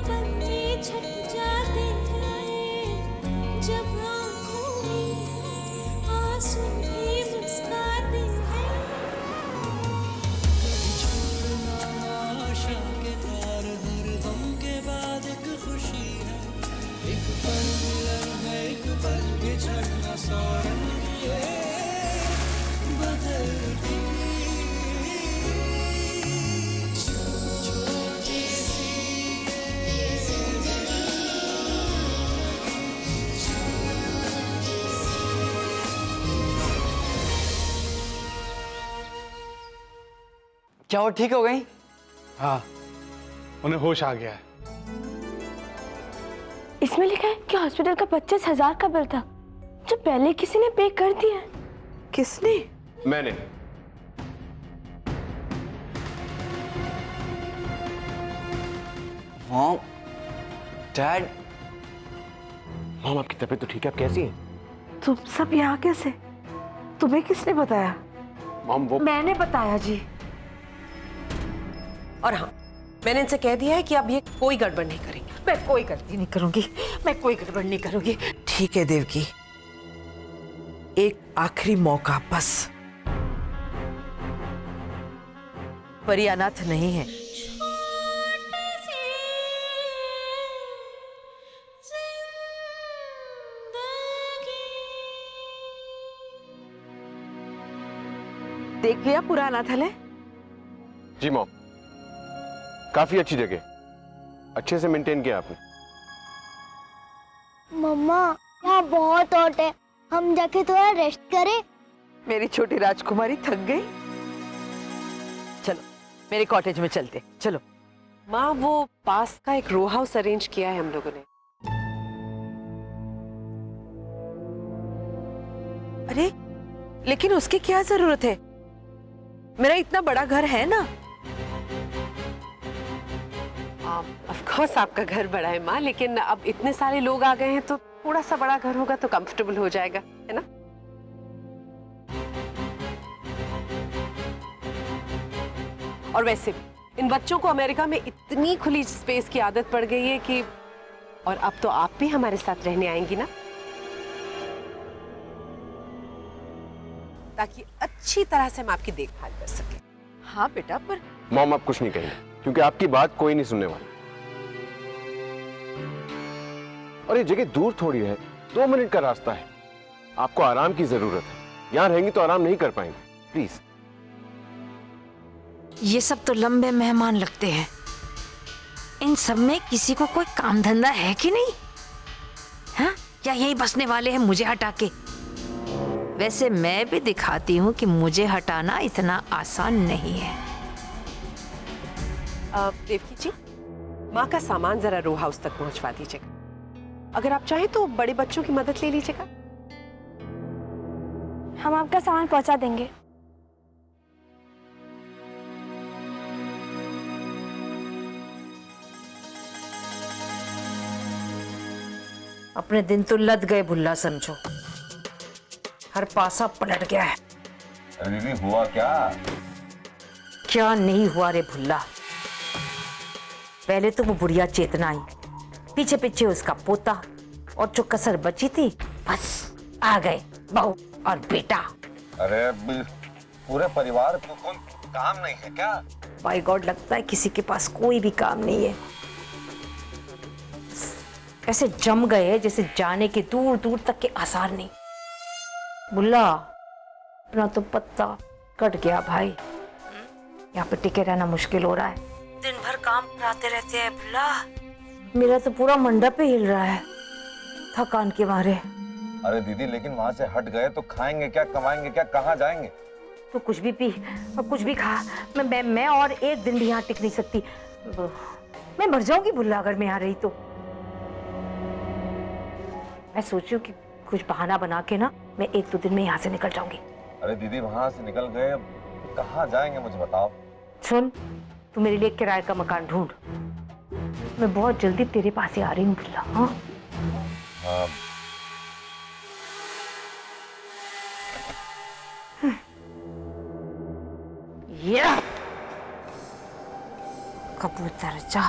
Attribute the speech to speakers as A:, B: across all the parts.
A: पल में छट जाते हैं, जब आँखों में आंसू भी मुस्काते हैं। कभी छोड़ना आशा के तार, हर गम के बाद एक खुशी है, एक पल मिलन है, एक पल बिछड़ना, सौ रंग ये बदलती छोटी सी ये जिंदगी, छोटी सी।
B: क्या वो ठीक हो गई?
C: हाँ, उन्हें होश आ गया है।
D: इसमें लिखा है कि हॉस्पिटल का 25,000 का बिल था जो पहले किसी ने पे कर दिया।
E: किसने?
F: मैंने।
B: मॉम, डैड,
F: मॉम आपकी तबीयत तो ठीक है, आप कैसी हैं?
E: तुम सब यहाँ कैसे? तुम्हें किसने बताया?
F: मॉम वो
E: मैंने बताया जी।
G: और हाँ, मैंने इनसे कह दिया है कि अब ये कोई गड़बड़ नहीं करेंगे।
E: मैं कोई गलती नहीं करूंगी, मैं कोई गड़बड़ नहीं करूंगी। ठीक है देवकी, एक आखिरी मौका बस। परी अनाथ नहीं है। देख लिया पूरा अनाथालय?
F: जी मॉम, काफी अच्छी जगह, अच्छे से मेंटेन किया आपने।
H: मम्मा यहाँ बहुत हॉट है, हम जाके थोड़ा रेस्ट करें।
E: मेरी छोटी राजकुमारी थक गई। चलो मेरे कॉटेज में चलते, चलो।
G: माँ, वो पास का एक रो हाउस अरेंज किया है हम लोगों ने।
E: अरे लेकिन उसकी क्या जरूरत है? मेरा इतना बड़ा घर है ना।
G: ऑफ कोर्स आपका घर बड़ा है माँ, लेकिन अब इतने सारे लोग आ गए हैं तो थोड़ा सा बड़ा घर होगा तो कंफर्टेबल हो जाएगा, है ना? और वैसे भी इन बच्चों को अमेरिका में इतनी खुली स्पेस की आदत पड़ गई है कि, और अब तो आप भी हमारे साथ रहने आएंगी ना, ताकि अच्छी तरह से हम आपकी देखभाल कर सके।
E: हाँ बेटा, पर
F: मॉम आप कुछ नहीं कहेंगे क्योंकि आपकी बात कोई नहीं सुनने वाला। और ये जगह दूर थोड़ी है, 2 मिनट का रास्ता है। आपको आराम की जरूरत है, यहाँ रहेंगी तो आराम नहीं कर पाएंगे, प्लीज।
I: ये सब तो लंबे मेहमान लगते हैं। इन सब में किसी को कोई काम धंधा है कि नहीं? हाँ, या यही बसने वाले हैं मुझे हटा के? वैसे मैं भी दिखाती हूँ कि मुझे हटाना इतना आसान नहीं है।
G: देवकी जी, माँ का सामान जरा रो हाउस तक पहुंचवा दीजिएगा। अगर आप चाहें तो बड़े बच्चों की मदद ले लीजिएगा।
D: हम आपका सामान पहुंचा देंगे।
I: अपने दिन तो लद गए भुल्ला समझो, हर पासा पलट गया है।
J: दीदी हुआ क्या?
I: क्या नहीं हुआ रे भुल्ला। पहले तो वो बुढ़िया चेतना आई, पीछे पीछे उसका पोता, और जो कसर बची थी बस आ गए बहू और बेटा।
J: अरे पूरे परिवार को कोई काम नहीं है क्या?
I: बाय गॉड, लगता है किसी के पास कोई भी काम नहीं है। ऐसे जम गए जैसे जाने के दूर दूर तक के आसार नहीं। बुल्ला, अपना तो पत्ता कट गया भाई। यहाँ पे टिके रहना मुश्किल हो रहा है। दिन भर काम कराते रहते हैं बुल्ला। मेरा तो पूरा मंडप ही हिल रहा है थकान के मारे।
J: अरे दीदी, लेकिन वहां से हट गए तो खाएंगे क्या, कमाएंगे क्या, कहाँ जाएंगे?
I: तो कुछ भी पी और कुछ भी खा। मैं और एक दिन भी यहाँ टिक नहीं सकती। मैं मर जाऊंगी बुल्ला अगर मैं यहाँ रही तो। मैं सोच रही हूँ कि कुछ बहाना बना के ना मैं 1-2 दिन में यहाँ से निकल जाऊंगी।
J: अरे दीदी, वहां से निकल गए, अब कहाँ जाएंगे मुझे बताओ।
I: सुन, तू मेरे लिए किराए का मकान ढूंढ। मैं बहुत जल्दी तेरे पास ही आ रही हूँ बुल्ला। हाँ ये कबूतर, जा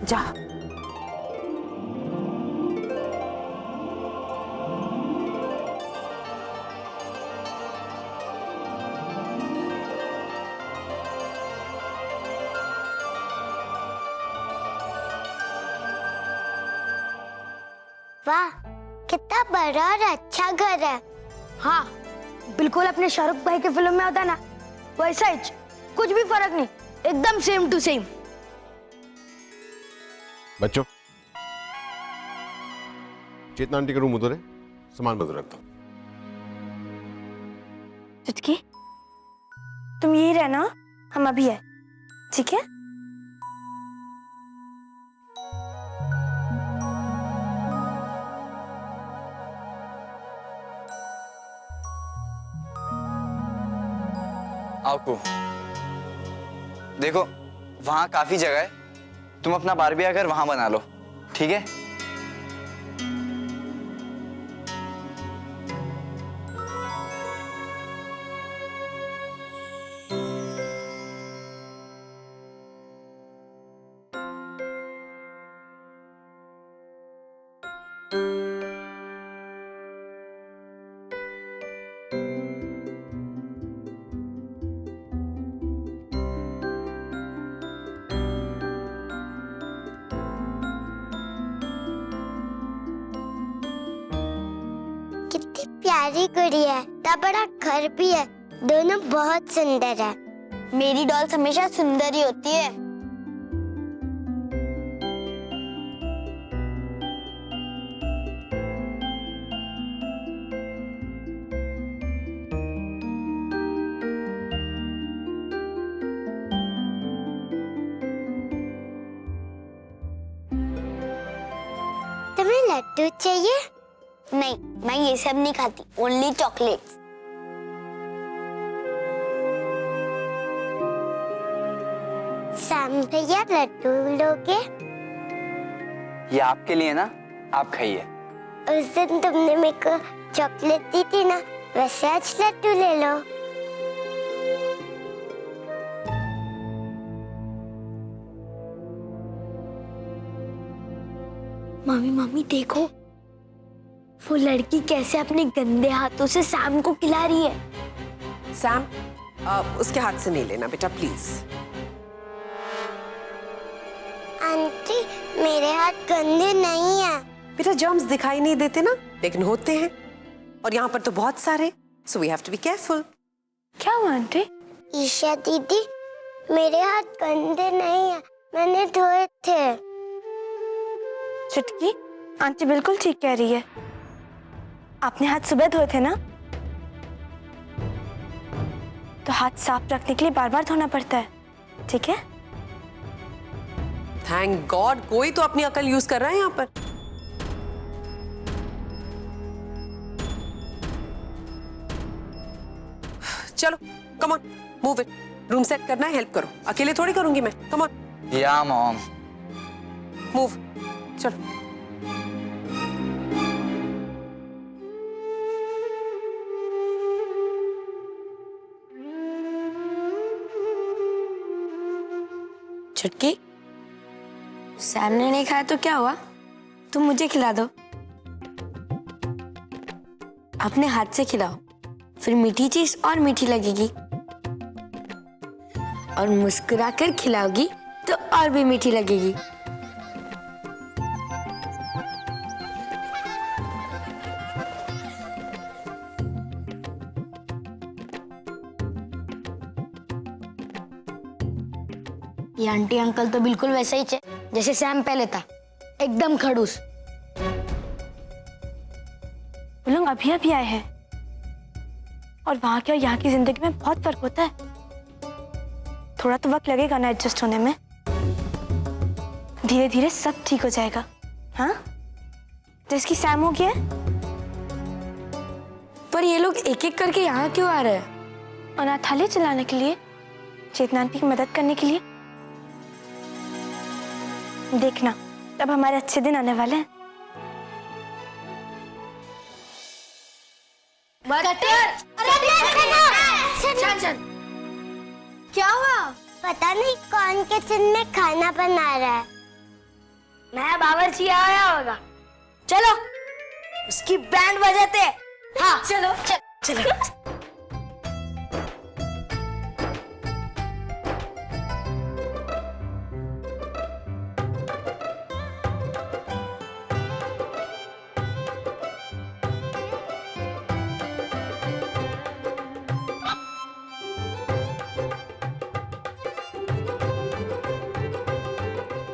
I: जा।
H: वाह, कितना बड़ा और अच्छा घर है।
K: हाँ, बिल्कुल अपने शाहरुख भाई की फिल्म में होता ना वैसा ही, कुछ भी फर्क नहीं, एकदम सेम टू सेम।
F: बच्चों, चेतना आंटी का रूम उधर है, सामान बदल रखता हूँ।
D: चुटकी, तुम यही रहना, हम अभी है, ठीक है?
B: आपको देखो, वहां काफी जगह है, तुम अपना बारबी आकर वहां बना लो, ठीक है?
H: कितनी प्यारी गुड़िया है, इतना बड़ा घर भी है, दोनों बहुत सुंदर है। मेरी डॉल्स हमेशा सुंदर ही होती है। तुम्हें लड्डू चाहिए? नहीं, मैं ये सब नहीं खाती, ओनली चॉकलेट्स। सैम भैया, लड्डू लोगे?
B: ये आपके लिए ना, आप खाइए।
H: उस दिन तुमने मेरे को चॉकलेट दी थी ना, वैसे आज लड्डू ले लो।
K: मम्मी मम्मी देखो, वो लड़की कैसे अपने गंदे हाथों से सैम को खिला रही है।
G: सैम, उसके हाथ से नहीं लेना बेटा, प्लीज।
H: आंटी, मेरे हाथ गंदे नहीं है।
G: बेटा, जर्म्स दिखाई नहीं देते ना, लेकिन होते हैं, और यहाँ पर तो बहुत सारे, so we have to be careful.
D: क्या हुआ आंटी?
H: ईशा दीदी, मेरे हाथ गंदे नहीं है, मैंने धोए थे।
D: चुटकी, आंटी बिल्कुल ठीक कह रही है, आपने हाथ सुबह धोए थे ना, तो हाथ साफ रखने के लिए बार बार धोना पड़ता है, ठीक है?
G: थैंक गॉड, कोई तो अपनी अकल यूज कर रहा है यहाँ पर। चलो, come on, move it. Room set करना है, हेल्प करो, अकेले थोड़ी करूंगी मैं। Come on.
B: या मॉम।
G: मूव, चलो।
K: छुटकी, सैम ने नहीं खाया तो क्या हुआ, तुम मुझे खिला दो। अपने हाथ से खिलाओ, फिर मीठी चीज और मीठी लगेगी, और मुस्कुराकर खिलाओगी तो और भी मीठी लगेगी। ये आंटी अंकल तो बिल्कुल वैसा ही जैसे सैम पहले था, एकदम खड़ूस।
D: वो लोग अभी अभी आए हैं, और वहां की और यहाँ की जिंदगी में बहुत फर्क होता है। थोड़ा तो वक्त लगेगा ना एडजस्ट होने में, धीरे धीरे सब ठीक हो जाएगा। हाँ, जैसे सैम हो गया है।
K: पर ये लोग एक एक करके यहाँ क्यों आ रहे हैं?
D: अनाथालय चलाने के लिए, चेतना आंटी की मदद करने के लिए। देखना, तब हमारे अच्छे दिन आने वाले हैं।
K: क्या हुआ?
H: पता नहीं कौन किचन में खाना बना रहा है।
K: नया बावर्ची आया होगा। चलो, उसकी बैंड बजाते हैं। हाँ चलो चलो।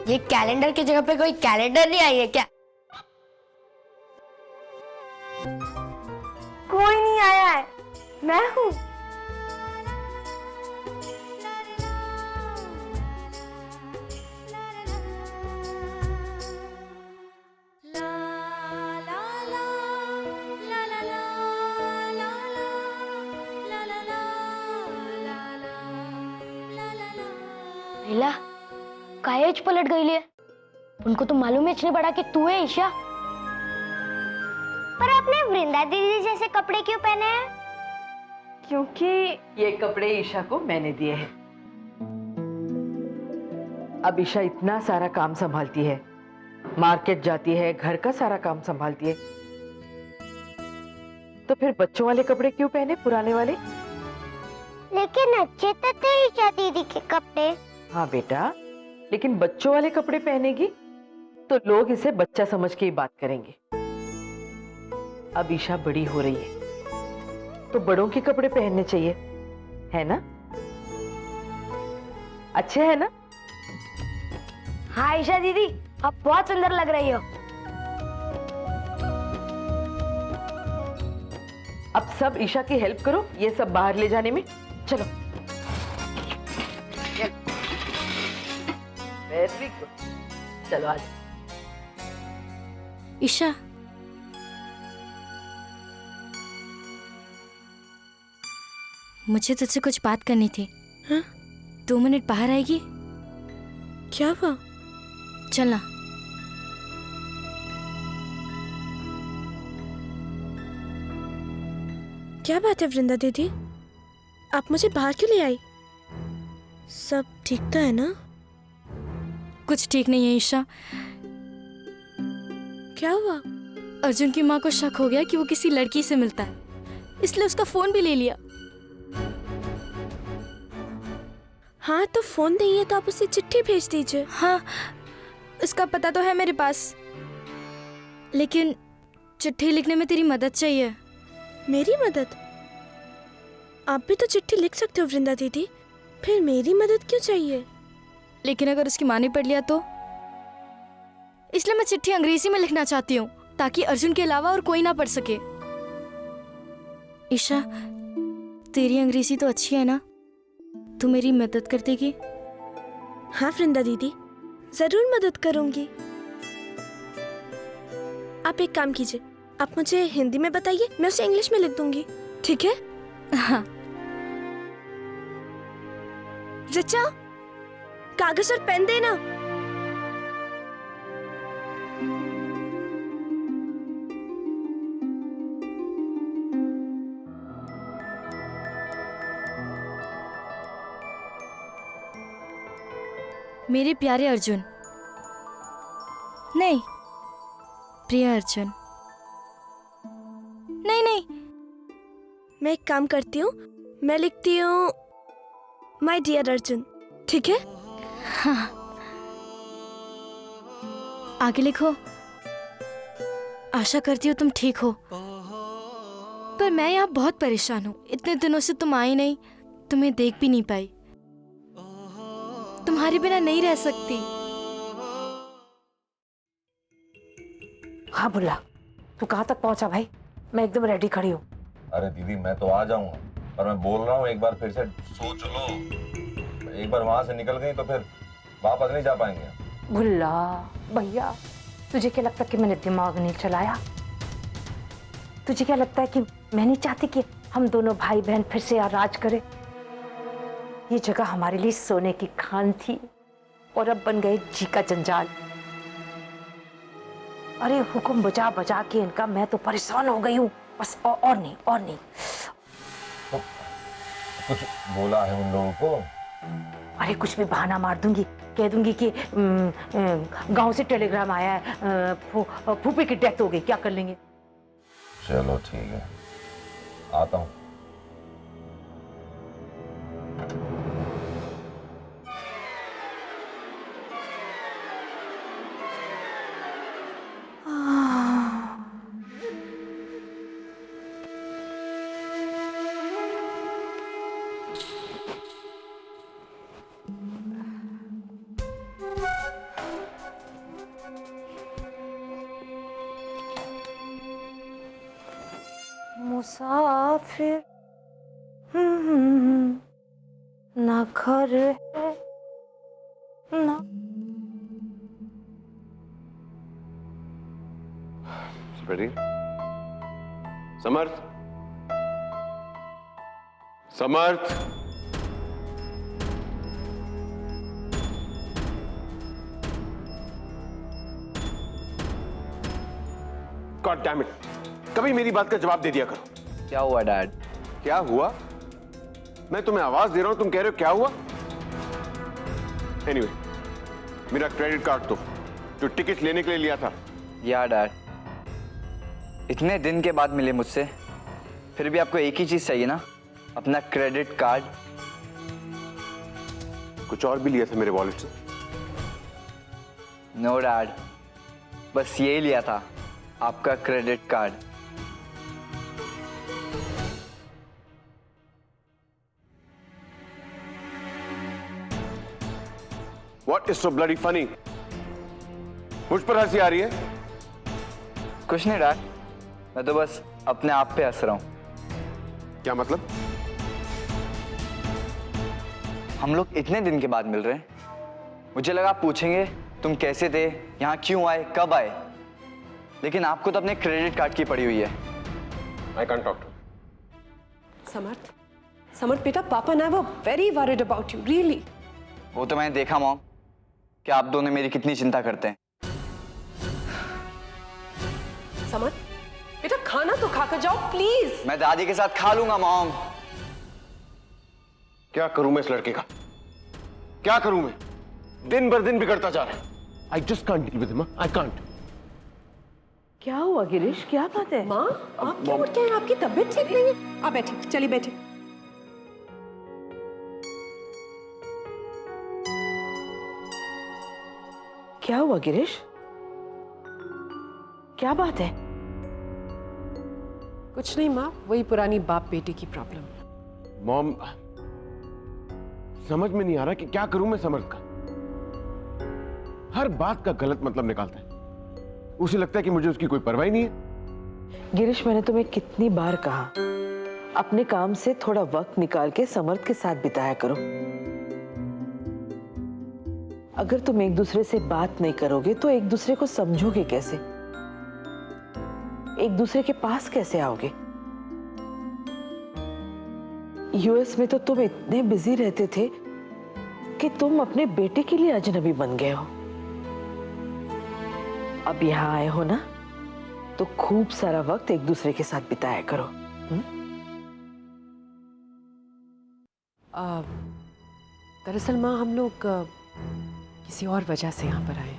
K: ये कैलेंडर की जगह पे कोई कैलेंडर नहीं आई है क्या?
D: कोई नहीं आया है, मैं हूँ।
K: लीला काहेज पलट गई ले? उनको तो मालूम है इतने बड़ा कि तू है ईशा।
H: पर आपने वृंदा दीदी जैसे कपड़े क्यों पहने हैं?
E: क्योंकि ये कपड़े ईशा को मैंने दिए हैं। अब ईशा इतना सारा काम संभालती है, मार्केट जाती है, घर का सारा काम संभालती है, तो फिर बच्चों वाले कपड़े क्यों पहने, पुराने वाले?
H: लेकिन अच्छे तो थे ईशा दीदी के कपड़े।
E: हाँ बेटा, लेकिन बच्चों वाले कपड़े पहनेगी तो लोग इसे बच्चा समझ के ही बात करेंगे। अब ईशा बड़ी हो रही है तो बड़ों के कपड़े पहनने चाहिए, है ना? अच्छे है ना?
K: हाँ ईशा दीदी, आप बहुत सुंदर लग रही हो।
E: अब सब ईशा की हेल्प करो ये सब बाहर ले जाने में। चलो। वेरी गुड, चलो आज।
K: ईशा, मुझे तुझसे कुछ बात करनी थी। हाँ? 2 मिनट बाहर आएगी?
D: क्या हुआ?
K: चलना।
D: क्या बात है वृंदा दीदी, आप मुझे बाहर क्यों ले आई? सब ठीक तो है ना?
K: कुछ ठीक नहीं है ईशा।
D: क्या हुआ?
K: अर्जुन की माँ को शक हो गया कि वो किसी लड़की से मिलता है, इसलिए उसका फोन भी ले लिया।
D: हाँ तो फोन नहीं है तो आप उसे चिट्ठी भेज दीजिए।
K: हाँ, उसका पता तो है मेरे पास, लेकिन चिट्ठी लिखने में तेरी मदद चाहिए।
D: मेरी मदद? आप भी तो चिट्ठी लिख सकते हो वृंदा दीदी, फिर मेरी मदद क्यों चाहिए?
K: लेकिन अगर उसकी माँ ने पढ़ लिया तो? इसलिए मैं चिट्ठी अंग्रेजी में लिखना चाहती हूँ ताकि अर्जुन के अलावा और कोई ना पढ़ सके। ईशा, तेरी अंग्रेजी तो अच्छी है ना, तू मेरी मदद कर देगी?
D: हाँ वृंदा दीदी, जरूर मदद करूंगी। आप एक काम कीजिए, आप मुझे हिंदी में बताइए, मैं उसे इंग्लिश में लिख दूंगी, ठीक है?
K: हाँ।
D: रिचा, कागज और पेन देना।
K: मेरे प्यारे अर्जुन, नहीं प्रिय अर्जुन, नहीं,
D: मैं एक काम करती हूँ, मैं लिखती हूँ माय डियर अर्जुन, ठीक है?
K: हाँ। आगे लिखो। आशा करती हूँ तुम ठीक हो, पर मैं यहाँ बहुत परेशान हूँ। इतने दिनों से तुम आई नहीं, तुम्हें देख भी नहीं पाई। तुम्हारे बिना नहीं रह सकती।
I: हाँ बुल्ला, तू कहाँ तक पहुंचा भाई? मैं एकदम रेडी खड़ी हूँ।
J: अरे दीदी मैं तो आ जाऊंगा, पर मैं बोल रहा हूँ एक बार फिर से सोच लो। एक बार वहां से निकल गई तो फिर वापस नहीं जा पाएंगे।
I: बुल्ला भैया, तुझे क्या लगता है कि मैंने दिमाग नहीं चलाया? तुझे क्या लगता है कि मैं नहीं चाहती कि हम दोनों भाई बहन फिर से यहाँ राज करें? ये जगह हमारे लिए सोने की खान थी और अब बन गए जी का जंजाल। अरे हुक्म बजा बजा के इनका मैं तो परेशान हो गई हूँ बस, और नहीं।
J: तो कुछ बोला है उन लोगों को?
I: अरे कुछ भी बहाना मार दूंगी, कह दूंगी कि गांव से टेलीग्राम आया है, फूफी की डेथ हो गई, क्या कर लेंगे?
J: चलो ठीक है, आता हूँ।
I: फिर ना घर है ना।
F: Ready? Samarth, Samarth, god damn it, कभी मेरी बात का जवाब दे दिया करो।
B: क्या हुआ डैड?
F: क्या हुआ? मैं तुम्हें आवाज दे रहा हूं, तुम कह रहे हो क्या हुआ? एनीवे, मेरा क्रेडिट कार्ड दो जो टिकट लेने के लिए लिया था।
B: या डैड, इतने दिन के बाद मिले मुझसे, फिर भी आपको एक ही चीज चाहिए ना, अपना क्रेडिट कार्ड।
F: कुछ और भी लिया था मेरे वॉलेट से?
B: नो डैड, बस यही लिया था, आपका credit card.
F: What is so bloody funny? मुझ पर हंसी आ रही है?
B: कुछ नहीं डैड, मैं तो बस अपने आप पे हंस रहा हूं।
F: क्या मतलब?
B: हम लोग इतने दिन के बाद मिल रहे हैं, मुझे लगा आप पूछेंगे तुम कैसे थे, यहाँ क्यों आए, कब आए, लेकिन आपको तो अपने क्रेडिट कार्ड की पड़ी हुई है।
F: I can't talk to him.
G: समर्थ, समर्थ बेटा, पापा ना वो very worried about you, really.
B: वो तो मैंने देखा मॉम कि आप दोनों मेरी कितनी चिंता करते हैं।
G: समर्थ बेटा, खाना तो खाकर जाओ प्लीज।
B: मैं दादी के साथ खा लूंगा मॉम।
F: क्या करूं मैं इस लड़के का? क्या करूं मैं? दिन भर दिन बिगड़ता जा रहा है। I just can't deal with him. I can't.
E: क्या हुआ गिरीश, क्या बात है?
G: माँ, आप क्यों उठ के हैं? आपकी तबीयत ठीक नहीं है? आप बैठिए, चलिए बैठिए।
E: क्या हुआ गिरीश, क्या बात है?
G: कुछ नहीं माँ, वही पुरानी बाप बेटे की प्रॉब्लम।
F: मॉम, समझ में नहीं आ रहा कि क्या करूं मैं समर्थ का। हर बात का गलत मतलब निकालता है। उसे लगता है कि मुझे उसकी कोई परवाह ही नहीं है।
E: गिरीश, मैंने तुम्हें कितनी बार कहा, अपने काम से थोड़ा वक्त निकाल के समर्थ के साथ बिताया करो। अगर तुम एक दूसरे से बात नहीं करोगे तो एक दूसरे को समझोगे कैसे, एक दूसरे के पास कैसे आओगे? यूएस में तो तुम इतने बिजी रहते थे कि तुम अपने बेटे के लिए अजनबी बन गए हो। अब यहाँ आए हो ना, तो खूब सारा वक्त एक दूसरे के साथ बिताया करो।
G: दरअसल माँ, हम लोग किसी और वजह से यहाँ पर आए।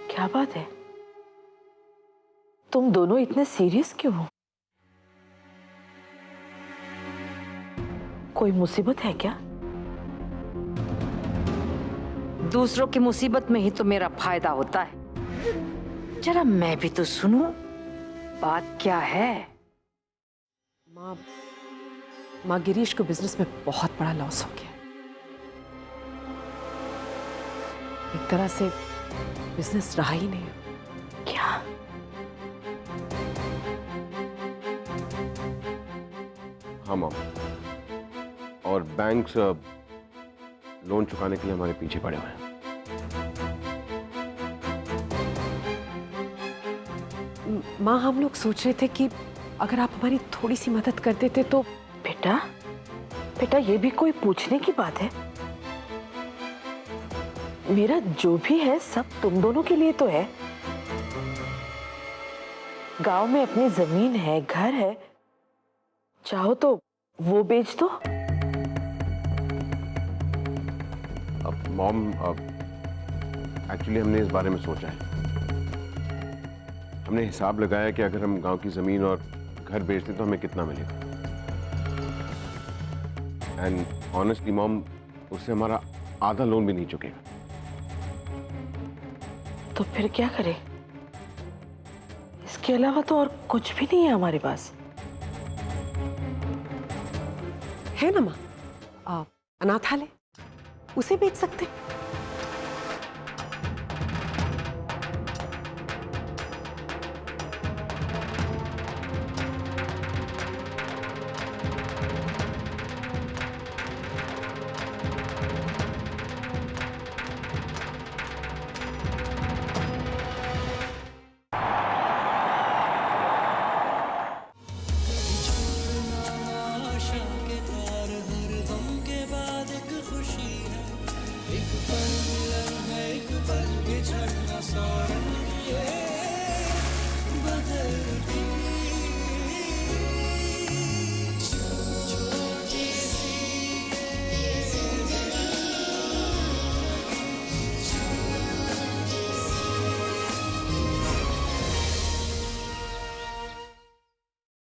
E: क्या बात है? तुम दोनों इतने सीरियस क्यों हो? कोई मुसीबत है क्या?
I: दूसरों की मुसीबत में ही तो मेरा फायदा होता है। जरा मैं भी तो सुनूं, बात क्या है?
G: माँ, गिरीश को बिजनेस में बहुत बड़ा लॉस हो गया। एक तरह से बिजनेस रहा ही नहीं।
E: क्या?
F: हाँ मॉम, और बैंक्स लोन चुकाने के लिए हमारे पीछे पड़े हुए हैं।
G: माँ, हम लोग सोच रहे थे कि अगर आप हमारी थोड़ी सी मदद कर देते तो।
E: बेटा, बेटा, ये भी कोई पूछने की बात है? मेरा जो भी है सब तुम दोनों के लिए तो है। गांव में अपनी जमीन है, घर है, चाहो तो वो बेच दो।
F: अब मॉम, एक्चुअली हमने इस बारे में सोचा है। हमने हिसाब लगाया कि अगर हम गांव की जमीन और घर बेच दें तो हमें कितना मिलेगा। एंड ऑनेस्टली मॉम, उससे हमारा आधा लोन भी नहीं चुकेगा।
E: तो फिर क्या करें? इसके अलावा तो और कुछ भी नहीं है हमारे पास।
G: है ना माँ, अनाथालय, उसे बेच सकते हैं।